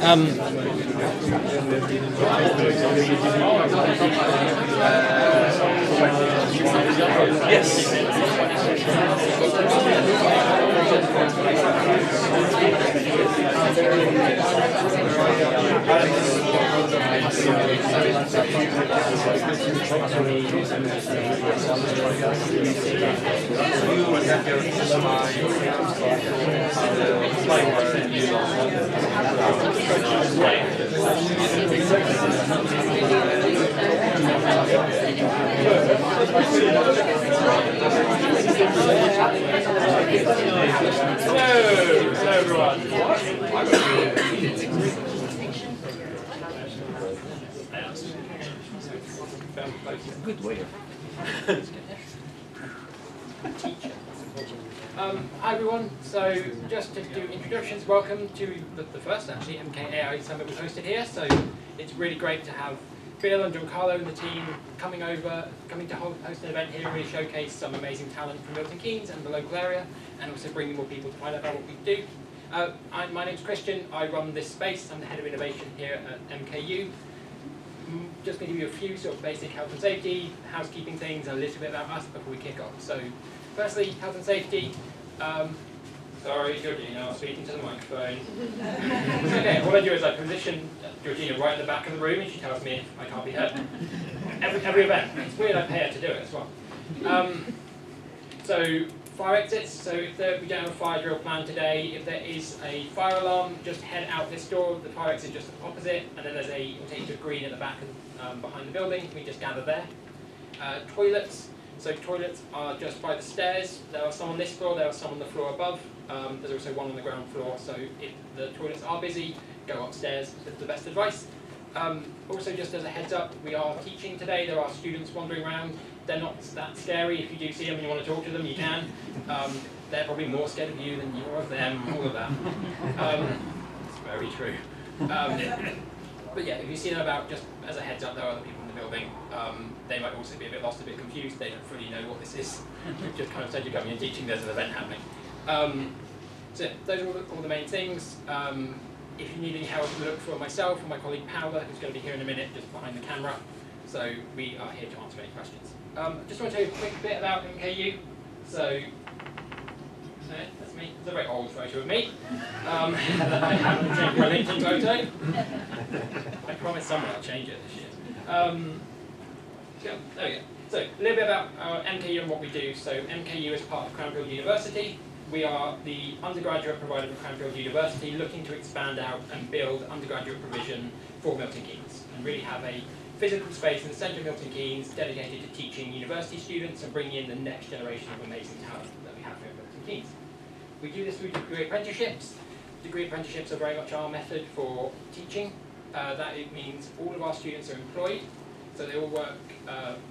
Hello everyone. Good way. Hi everyone, so just to do introductions, welcome to the first actually MKAI Summit we hosted here. So it's really great to have Bill and Giancarlo and the team coming to host an event here and really showcase some amazing talent from Milton Keynes and the local area, and also bringing more people to find out about what we do. My name's Christian, I run this space, I'm the head of innovation here at MKU. Just going to give you a few sort of basic health and safety, housekeeping things, and a little bit about us before we kick off. So, firstly, health and safety. Sorry, Georgina, I'm speaking to the microphone. Okay, what I do is I position Georgina right at the back of the room, and she tells me if I can't be heard. Every event. It's weird I pay her to do it as well. So, fire exits. So if we don't have a fire drill plan today, if there is a fire alarm, just head out this door. The fire exit is just opposite, and then it'll take you to a green at the back behind the building. We just gather there. Toilets. So toilets are just by the stairs. There are some on this floor, there are some on the floor above. There's also one on the ground floor, so if the toilets are busy, go upstairs. That's the best advice. Also, just as a heads up, we are teaching today. There are students wandering around. They're not that scary. If you do see them and you want to talk to them, you can. They're probably more scared of you than you're of them, all of that. It's very true. But yeah, if you see them about, just as a heads up, there are other people in the building. They might also be a bit lost, a bit confused. They don't fully know what this is. We've just kind of said you're coming and teaching, there's an event happening. So those are all the main things. If you need any help, look for myself and my colleague Paola, who's going to be here in a minute, just behind the camera. So we are here to answer any questions. Just want to tell you a quick bit about MKU. So that's me. It's a very old photo of me. I haven't changed my LinkedIn photo. I promise someone I'll change it this year. So there we go. So a little bit about MKU and what we do. So MKU is part of Cranfield University. We are the undergraduate provider of Cranfield University, looking to expand out and build undergraduate provision for Milton Keynes, and really have a physical space in the centre of Milton Keynes dedicated to teaching university students and bringing in the next generation of amazing talent that we have here at Milton Keynes. We do this through degree apprenticeships. Degree apprenticeships are very much our method for teaching. That it means all of our students are employed, so they all work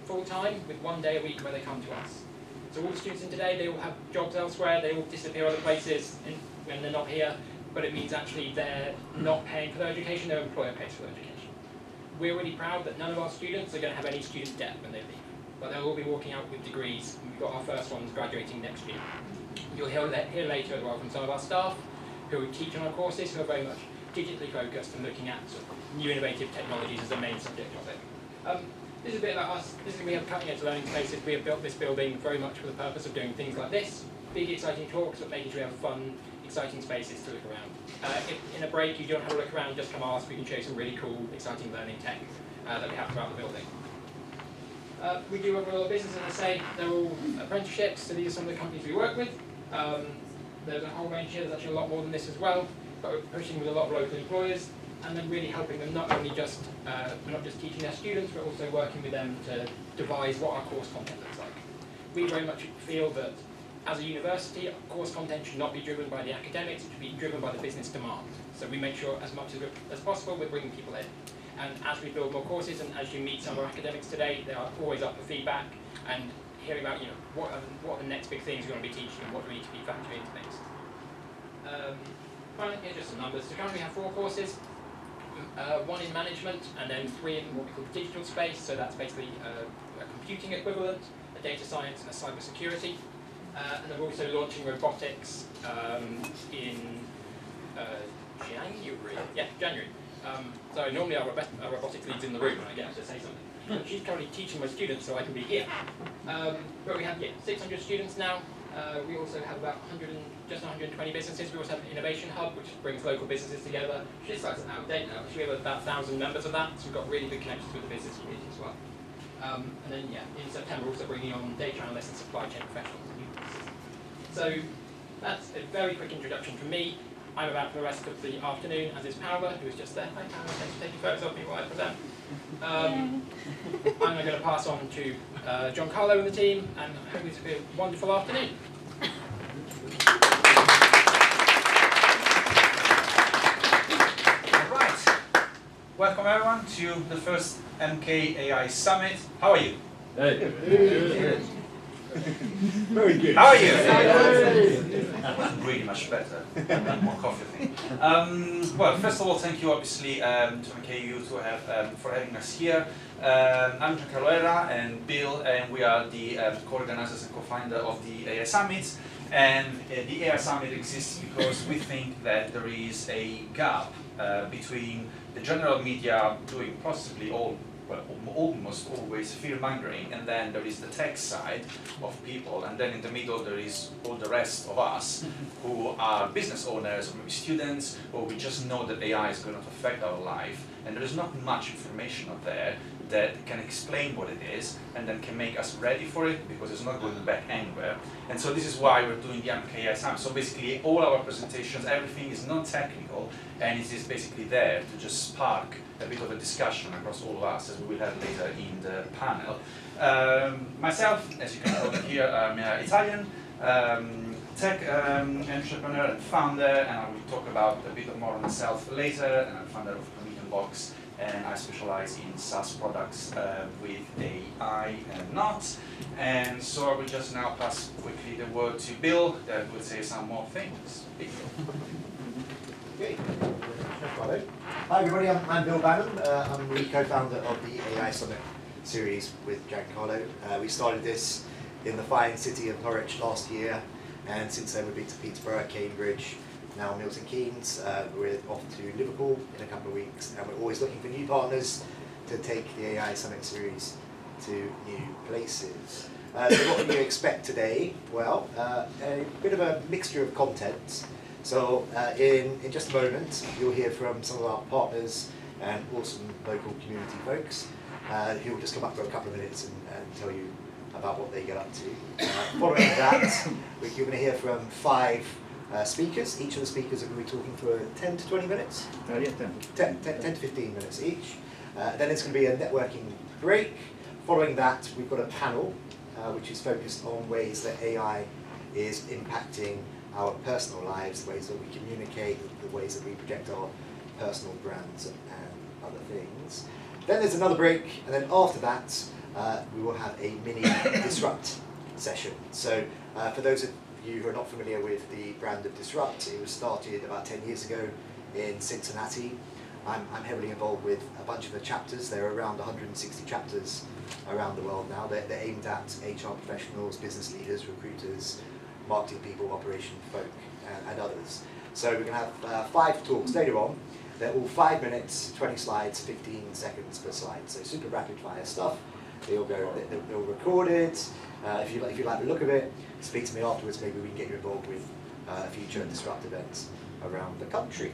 full-time with 1 day a week where they come to us. So all the students in today, they all have jobs elsewhere, they all disappear other places when they're not here, but it means actually they're not paying for their education, their employer pays for their education. We're really proud that none of our students are going to have any student debt when they leave, but they'll all be walking out with degrees. We've got our first ones graduating next year. You'll hear later as well from some of our staff who teach on our courses, who are very much digitally focused and looking at sort of new innovative technologies as the main subject of it. This is a bit about us. We have cutting edge learning spaces. We have built this building very much for the purpose of doing things like this. Big exciting talks, but making sure we have fun, exciting spaces to look around. If in a break you don't have a look around, just come ask. We can show you some really cool, exciting learning tech that we have throughout the building. We do run a lot of business, as I say. They're all apprenticeships, so these are some of the companies we work with. There's a whole range here. There's actually a lot more than this as well, but we're pushing with a lot of local employers, and then really helping them not only just, we're not just teaching their students, but also working with them to devise what our course content looks like. We very much feel that as a university, course content should not be driven by the academics, it should be driven by the business demand. So we make sure as much as possible we're bringing people in. And as we build more courses and as you meet some of our academics today, they are always up for feedback and hearing about what are the next big things we want to be teaching and what do we need to be factoring into things. Finally, here are just some numbers. So currently we have 4 courses. 1 in management, and then 3 in what we call the digital space, so that's basically a computing equivalent, a data science, and a cyber security. And then we're also launching robotics in January. Yeah, January. So normally our robotics lead's in the room when I get her to say something. She's currently teaching my students, so I can be here. But we have 600 students now. We also have about just 120 businesses. We also have an innovation hub, which brings local businesses together. Which is slightly out of date now. We have about 1,000 members of that, so we've got really good connections with the business community as well. And then, in September, also bringing on data analysts and supply chain professionals and new businesses. So that's a very quick introduction from me. I'm about for the rest of the afternoon, as is Paola, who is just there. Hi Paola, thanks for taking photos of me while I present. I'm going to pass on to Giancarlo and the team, and I hope it's a wonderful afternoon. All right. Welcome everyone to the first MK AI Summit. How are you? Hey. Good. Very good. How are you? That was really much better. More coffee thing. Well, first of all, thank you obviously to MKU for having us here. I'm Giancarlo Herrera and Bill, and we are the co-organizers and co-founder of the AI Summit. And the AI Summit exists because we think that there is a gap between the general media doing possibly almost always fear-mongering, and then there is the tech side of people, and then in the middle there is all the rest of us who are business owners, or maybe students, or we just know that AI is going to affect our life, and there is not much information out there that can explain what it is and then can make us ready for it, because it's not going back anywhere. And so this is why we're doing the MKAI Summit. So basically all our presentations, everything is non-technical, and it is basically there to just spark a bit of a discussion across all of us, as we will have later in the panel. Myself, as you can tell here, I'm Italian, tech entrepreneur and founder, and I will talk about a bit more on myself later, and I'm founder of Promethean Box, and I specialize in SaaS products with AI and not. And so I will just now pass quickly the word to Bill, that will say some more things. Bill. Okay. Hi everybody, I'm Bill Bannon. I'm the co-founder of the AI Summit series with Giancarlo. We started this in the fine city of Norwich last year, and since then we've been to Peterborough, Cambridge, now Milton Keynes. We're off to Liverpool in a couple of weeks, and we're always looking for new partners to take the AI Summit series to new places. So what can you expect today? Well, a bit of a mixture of content. So in just a moment, you'll hear from some of our partners and awesome local community folks who will just come up for a couple of minutes and tell you about what they get up to. Following that, you're going to hear from 5 speakers. Each of the speakers are going to be talking for 10 to 20 minutes? Yeah, 10 to 15 minutes each. Then it's going to be a networking break. Following that, we've got a panel which is focused on ways that AI is impacting our personal lives, the ways that we communicate, the ways that we project our personal brands and other things. Then there's another break, and then after that, we will have a mini Disrupt session. So for those of you who are not familiar with the brand of Disrupt, it was started about 10 years ago in Cincinnati. I'm heavily involved with a bunch of the chapters. There are around 160 chapters around the world now. They're aimed at HR professionals, business leaders, recruiters, marketing people, operation folk, and others. So we're going to have 5 talks later on. They're all 5 minutes, 20 slides, 15 seconds per slide. So super rapid fire stuff. They'll record it. If you like the look of it, speak to me afterwards. Maybe we can get you involved with future Disrupt events around the country.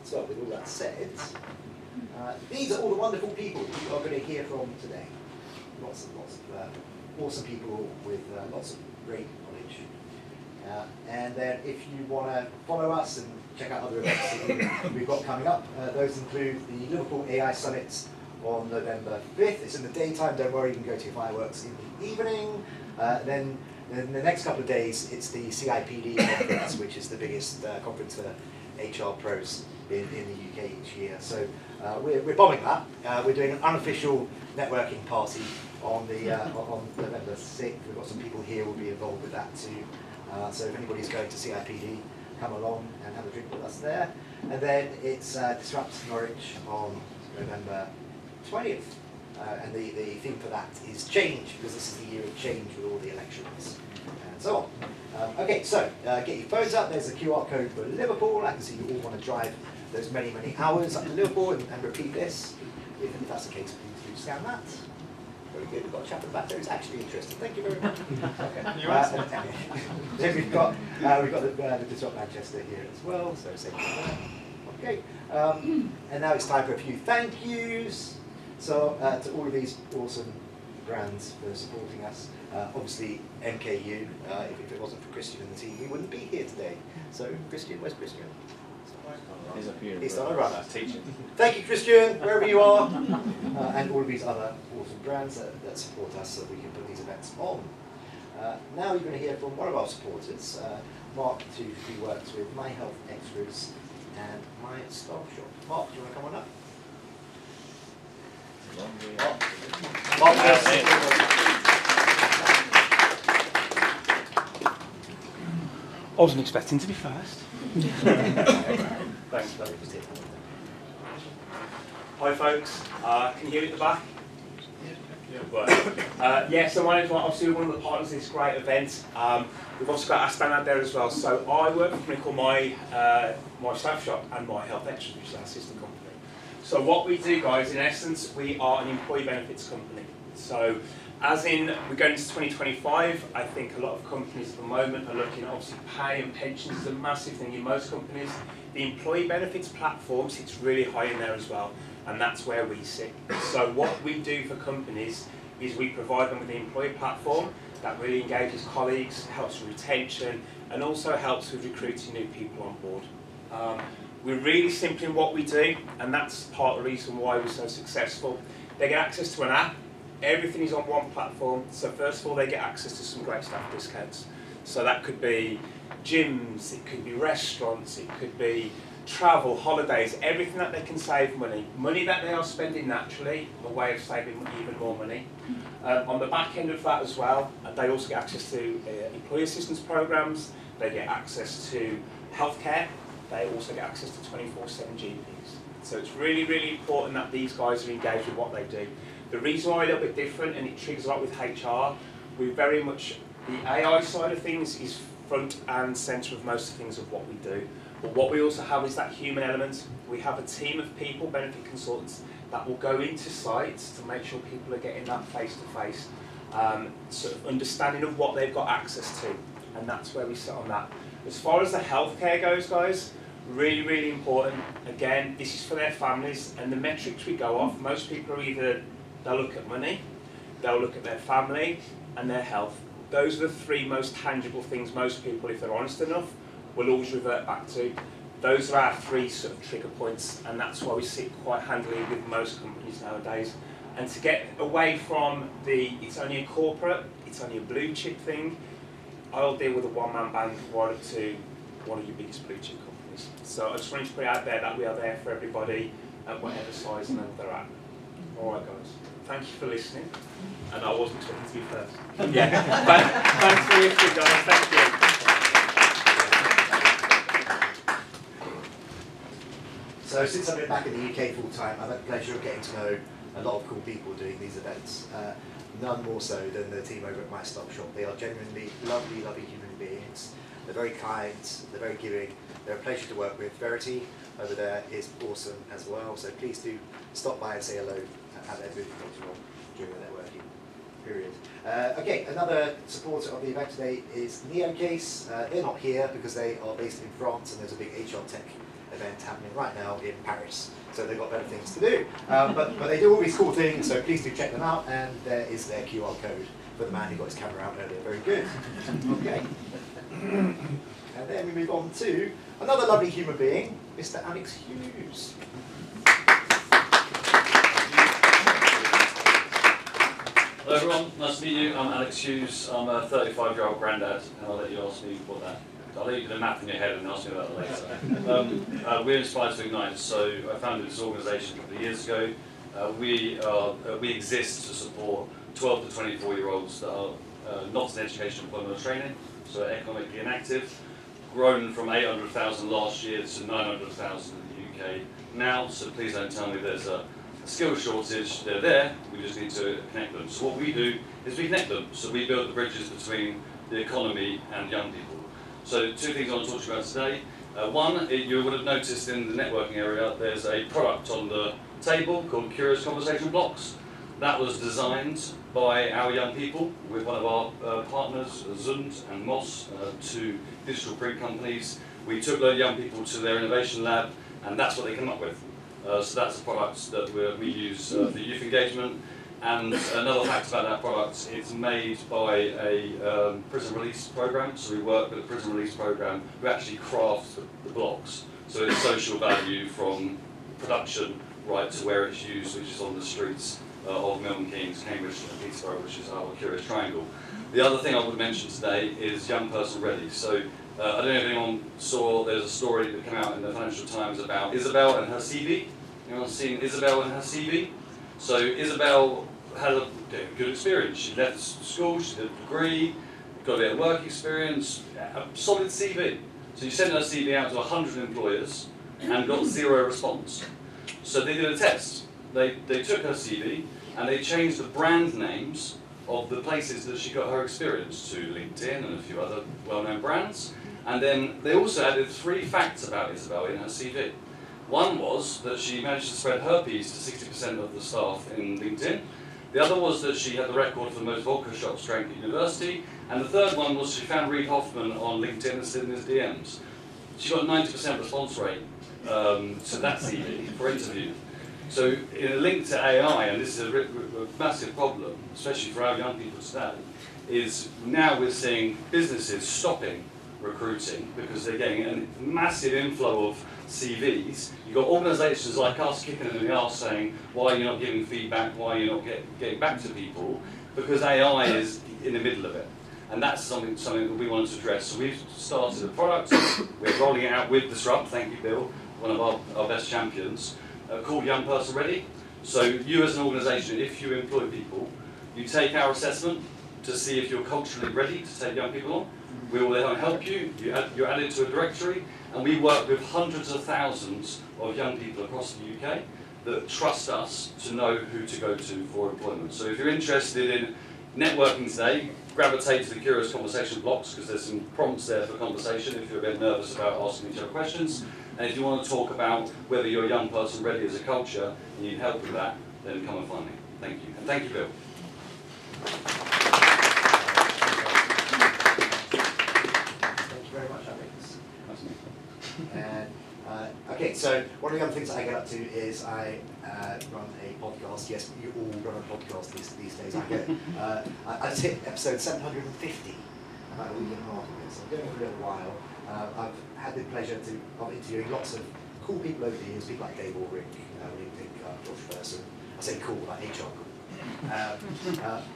So with all that said, these are all the wonderful people you are going to hear from today. Lots of awesome people with lots of great knowledge. And then if you want to follow us and check out other events that we've got coming up, those include the Liverpool AI Summit on November 5th. It's in the daytime, don't worry, you can go to your fireworks in the evening. Then in the next couple of days, it's the CIPD conference, which is the biggest conference for HR pros in the UK each year. So we're bombing that. We're doing an unofficial networking party on November 6th. We've got some people here who will be involved with that too. So if anybody's going to CIPD, come along and have a drink with us there. And then it's Disrupt Norwich on November 20th. And the theme for that is change, because this is the year of change with all the elections and so on. Okay, so get your phones up. There's a QR code for Liverpool. I can see you all want to drive those many, many hours up to Liverpool and repeat this. If that's the case, please do scan that. Very good. We've got a chap in the back there who's actually interested. Thank you very much. Okay. Then we've got the Disrupt Manchester here as well. So same thing there. Okay. And now it's time for a few thank yous. So to all of these awesome brands for supporting us. Obviously MKU. If it wasn't for Christian and the team, we wouldn't be here today. So Christian, where's Christian? He's up here. He's on a run. Teaching. Thank you, Christian, wherever you are, and all of these other awesome brands that support us so we can put these events on. Now you're going to hear from one of our supporters, Mark, who works with My Health Extras and My Staff Shop. Mark, do you want to come on up? Mark, I wasn't expecting to be first. Thanks, Dave. Hi, folks. Can you hear me at the back? Yeah, so my name's Mark. Obviously, we're one of the partners of this great event. We've also got Aston out there as well. So I work for a company called My Staff Shop and My Health Extras, which is our sister company. So what we do, guys, in essence, we are an employee benefits company. So as in, we're going into 2025, I think a lot of companies at the moment are looking at obviously pay and pensions is a massive thing in most companies. The employee benefits platform sits really high in there as well, and that's where we sit. So what we do for companies is we provide them with the employee platform that really engages colleagues, helps with retention, and also helps with recruiting new people on board. We're really simple in what we do, and that's part of the reason why we're so successful. They get access to an app. Everything is on one platform. So first of all, they get access to some great staff discounts. So that could be gyms, it could be restaurants, it could be travel, holidays, everything that they can save money. Money that they are spending naturally, a way of saving even more money. On the back end of that as well, they also get access to employee assistance programs, they get access to healthcare, they also get access to 24/7 GPs. So it's really, really important that these guys are engaged with what they do. The reason why we're a little bit different, and it triggers a lot with HR, we're very much, the AI side of things is front and centre of most things of what we do. But what we also have is that human element. We have a team of people, benefit consultants, that will go into sites to make sure people are getting that face-to-face sort of understanding of what they've got access to. And that's where we sit on that. As far as the healthcare goes, guys, really, really important. Again, this is for their families, and the metrics we go off, most people are either, they'll look at money, they'll look at their family, and their health. Those are the three most tangible things most people, if they're honest enough, will always revert back to. Those are our three sort of trigger points, and that's why we sit quite handily with most companies nowadays. And to get away from the, it's only a corporate, it's only a blue chip thing, I'll deal with a one-man band right to one of your biggest blue chip companies. So I just wanted to put it out there that we are there for everybody at whatever size and level they're at. All right, guys. Thank you for listening. And I wasn't expecting to be first. Yeah. Thanks for listening, guys. Thank you. So since I've been back in the UK full time, I've had the pleasure of getting to know a lot of cool people doing these events. None more so than the team over at My Stop Shop. They are genuinely lovely, lovely human beings. They're very kind, they're very giving, they're a pleasure to work with. Verity over there is awesome as well, so please do stop by and say hello at their booth later on during the networking period. Okay, another supporter of the event today is Neocase. They're not here because they are based in France and there's a big HR tech event happening right now in Paris. So they've got better things to do. But they do all these cool things, so please do check them out. And there is their QR code for the man who got his camera out earlier. Very good. Okay. And then we move on to another lovely human being, Mr. Alex Hughes. Hello everyone, nice to meet you. I'm Alex Hughes. I'm a 35-year-old granddad, and I'll let you ask me what that. I'll let you do the math in your head and ask me about that later. We're Inspired to Ignite, so I founded this organisation a couple of years ago. We exist to support 12 to 24-year-olds that are not in education, employment or training, so economically inactive. Grown from 800,000 last year to 900,000 in the UK now, so please don't tell me there's a skill shortage, they're there, we just need to connect them. So what we do is we connect them. So we build the bridges between the economy and young people. So two things I want to talk to you about today. One, you would have noticed in the networking area, there's a product on the table called Curious Conversation Blocks. That was designed by our young people with one of our partners, Zund and Moss, two digital print companies. We took those young people to their innovation lab, and that's what they came up with. So that's a product that we use for youth engagement. And another fact about that product, it's made by a prison release program. So we work with a prison release program who actually crafts the blocks. So it's social value from production right to where it's used, which is on the streets of Milton Keynes, Cambridge and Peterborough, which is our Curious Triangle. The other thing I would mention today is Young Person Ready. So I don't know if anyone saw, there's a story that came out in the Financial Times about Isabel and her CV. Anyone seen Isabel and her CV? So Isabel had a good experience. She left school, she did a degree, got a bit of work experience, a solid CV. So you sent her CV out to 100 employers and got 0 response. So they did a test. They took her CV and they changed the brand names of the places that she got her experience to LinkedIn and a few other well-known brands. And then they also added 3 facts about Isabel in her CV. One was that she managed to spread herpes to 60% of the staff in LinkedIn. The other was that she had the record for the most vodka shots drank at university. And the third one was she found Reid Hoffman on LinkedIn and slid in his DMs. She got a 90% response rate to that CV for interview. So in a link to AI, and this is a massive problem, especially for our young people today, is now we're seeing businesses stopping recruiting because they're getting a massive inflow of CVs. You've got organisations like us kicking in the arse saying, why are you not giving feedback, why are you not getting back to people? Because AI is in the middle of it. And that's something that we wanted to address. So we've started a product, we're rolling it out with Disrupt, thank you Bill, one of our best champions, called Young Person Ready. So you as an organisation, if you employ people, you take our assessment to see if you're culturally ready to take young people on. We will then help you, you're added to a directory, and we work with hundreds of thousands of young people across the UK that trust us to know who to go to for employment. So if you're interested in networking today, gravitate to the Curious Conversation Blocks because there's some prompts there for conversation if you're a bit nervous about asking each other questions. And if you want to talk about whether you're a young person ready as a culture and you need help with that, then come and find me. Thank you. And thank you, Bill. Thank you very much, Alex. And okay, so one of the other things that I get up to is I run a podcast. Yes, you all run a podcast these days. I just hit episode 750 about a week and a half ago, so I'm doing it for a little while. I've had the pleasure of interviewing lots of cool people over the years, people like Dave Ulrich, William Pinker, George Person. I say cool, like HR cool.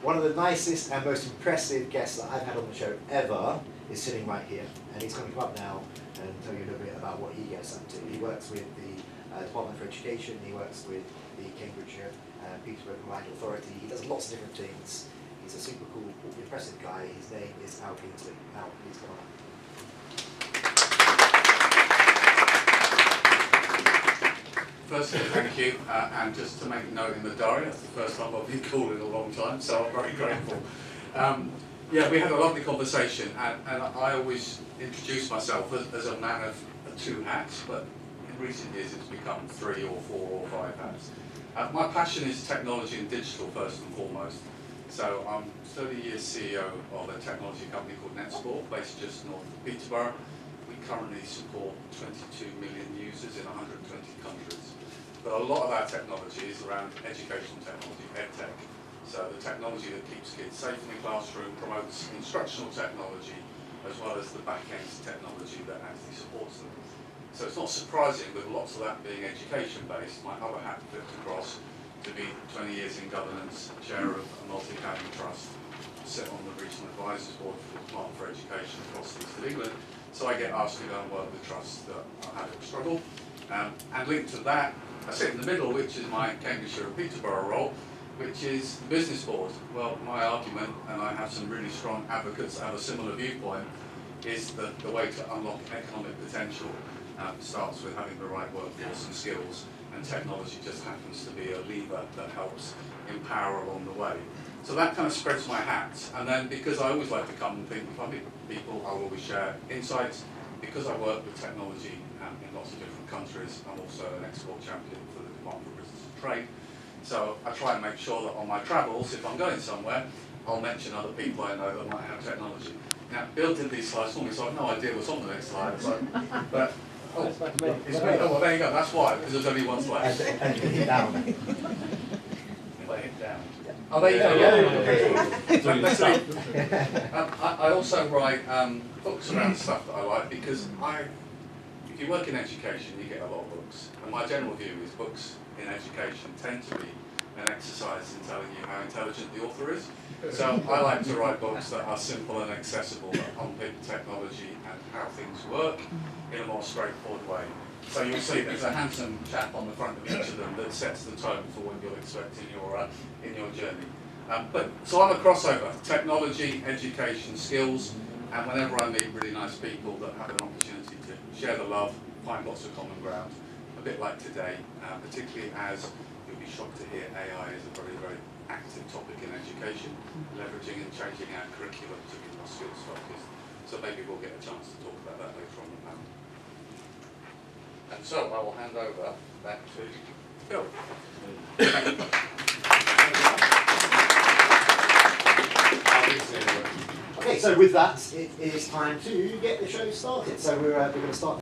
One of the nicest and most impressive guests that I've had on the show ever is sitting right here, and he's going to come up now and tell you a little bit about what he gets up to. He works with the Department for Education, he works with the Cambridgeshire Peterborough Combined Authority, he does lots of different things. He's a super cool, impressive guy. His name is Al Kingsley. Al, please come on. Firstly, thank you, and just to make a note in the diary, that's the first time I've been called in a long time, so I'm very grateful. Yeah, we had a lovely conversation, and I always introduce myself as a man of 2 hats, but in recent years it's become 3 or 4 or 5 hats. My passion is technology and digital first and foremost. So I'm 30 years CEO of a technology company called NetSport, based just north of Peterborough. We currently support 22 million users in 120 countries. But a lot of our technology is around educational technology, EdTech. So the technology that keeps kids safe in the classroom, promotes instructional technology, as well as the back-end technology that actually supports them. So it's not surprising with lots of that being education-based. My other hat flipped across to be 20 years in governance, chair of a multi-academy trust, sit on the regional advisors board for the Department for Education across the East of England. So I get asked to go and work with trusts that I have struggled. And linked to that, I sit in the middle, which is my Cambridgeshire and Peterborough role, which is the business board. Well, my argument, and I have some really strong advocates that have a similar viewpoint, is that the way to unlock economic potential starts with having the right workforce and skills. and technology just happens to be a lever that helps empower along the way. So that kind of spreads my hat, and then because I always like to come and think with other people, I will always share insights. Because I work with technology in lots of different countries, I'm also an export champion for the Department for Business and Trade. So I try and make sure that on my travels, if I'm going somewhere, I'll mention other people I know that might have technology. Now, Bill did these slides for me, so I have no idea what's on the next slide. So, but it's me. Oh, well, there you go. That's why, because there's only one slide. And hit down. If I hit down. Oh, there you go. I also write books around stuff that I like because if you work in education, you get a lot of books. And my general view is books in education tend to be an exercise in telling you how intelligent the author is. So I like to write books that are simple and accessible, that unpick technology and how things work in a more straightforward way. So you'll see there's a handsome chap on the front of each of them that sets the tone for what you'll expect in your journey. So I'm a crossover: technology, education, skills, and whenever I meet really nice people that have an opportunity to share the love, find lots of common ground, a bit like today, particularly as you'll be shocked to hear AI is a very, very active topic in education, leveraging and changing our curriculum to be more skills focused. So maybe we'll get a chance to talk about that later on the panel. And so I will hand over back to Phil. Okay, so with that, it is time to get the show started. So we're going to start.